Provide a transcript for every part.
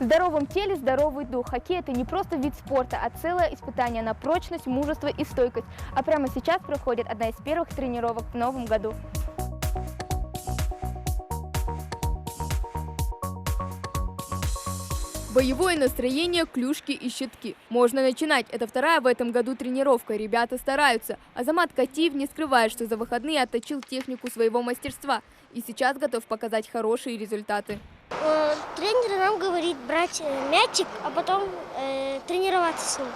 В здоровом теле здоровый дух. Хоккей – это не просто вид спорта, а целое испытание на прочность, мужество и стойкость. А прямо сейчас проходит одна из первых тренировок в новом году. Боевое настроение, клюшки и щитки. Можно начинать. Это вторая в этом году тренировка. Ребята стараются. Азамат Катиев не скрывает, что за выходные отточил технику своего мастерства. И сейчас готов показать хорошие результаты. Тренер нам говорит брать мячик, а потом тренироваться с ним.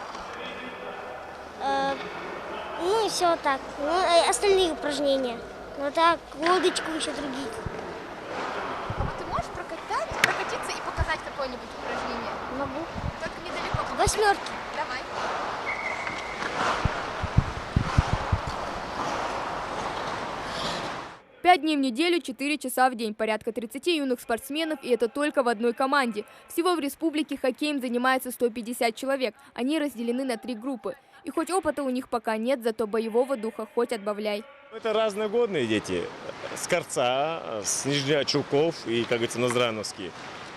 Ну и все так. Ну, остальные упражнения. Вот так, лодочку еще другие. Ты можешь прокатиться и показать какое-нибудь упражнение? Могу. Только недалеко. Восьмерки. Давай. Пять дней в неделю, 4 часа в день. Порядка 30 юных спортсменов, и это только в одной команде. Всего в республике хоккеем занимается 150 человек. Они разделены на 3 группы. И хоть опыта у них пока нет, зато боевого духа хоть отбавляй. Это разноgodные дети. С Корца, с Нижнечулков и, как говорится, Ноздрановские.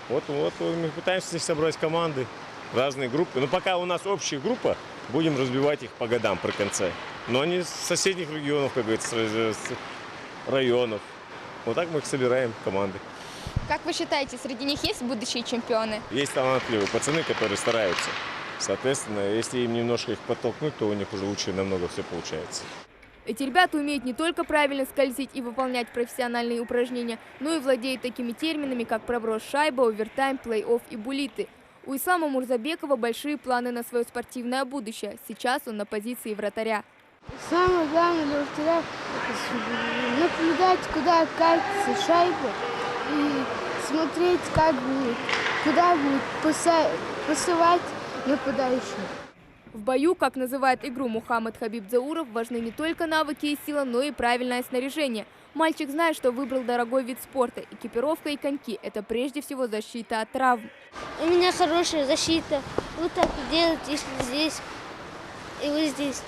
Вот мы пытаемся с них собрать команды, разные группы. Но пока у нас общая группа, будем разбивать их по годам при конце. Но они с соседних регионов, как говорится, с районов. Вот так мы их собираем, команды. Как вы считаете, среди них есть будущие чемпионы? Есть талантливые пацаны, которые стараются. Соответственно, если им немножко их подтолкнуть, то у них уже лучше намного все получается. Эти ребята умеют не только правильно скользить и выполнять профессиональные упражнения, но и владеют такими терминами, как проброс шайба, овертайм, плей-офф и буллиты. У Ислама Мурзабекова большие планы на свое спортивное будущее. Сейчас он на позиции вратаря. Самое главное для вратаря – наблюдать, куда катится шайба, и смотреть, куда будет посылать нападающих. В бою, как называет игру Мухаммад Хабибзауров, важны не только навыки и сила, но и правильное снаряжение. Мальчик знает, что выбрал дорогой вид спорта. Экипировка и коньки – это прежде всего защита от травм. У меня хорошая защита. Вот так делать, если здесь и вот здесь.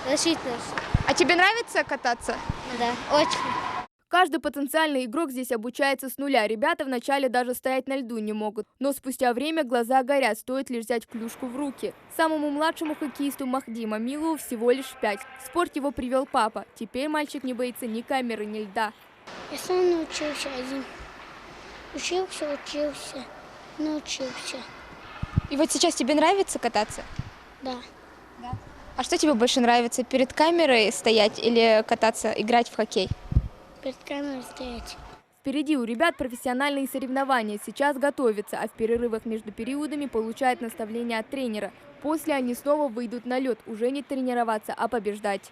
Защита. А тебе нравится кататься? Да, очень. Каждый потенциальный игрок здесь обучается с нуля. Ребята вначале даже стоять на льду не могут. Но спустя время глаза горят, стоит лишь взять клюшку в руки. Самому младшему хоккеисту Махди Мамилову всего лишь 5. В спорт его привел папа. Теперь мальчик не боится ни камеры, ни льда. Я сам научился один. Учился, научился. И вот сейчас тебе нравится кататься? Да. А что тебе больше нравится, перед камерой стоять или кататься, играть в хоккей? Перед камерой стоять. Впереди у ребят профессиональные соревнования. Сейчас готовятся, а в перерывах между периодами получают наставления от тренера. После они снова выйдут на лед, уже не тренироваться, а побеждать.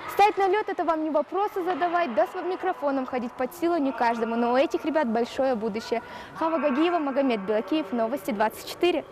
Встать на лед – это вам не вопросы задавать, да с микрофоном ходить под силу не каждому. Но у этих ребят большое будущее. Хава Гагиева, Магомед Белакиев, Новости 24.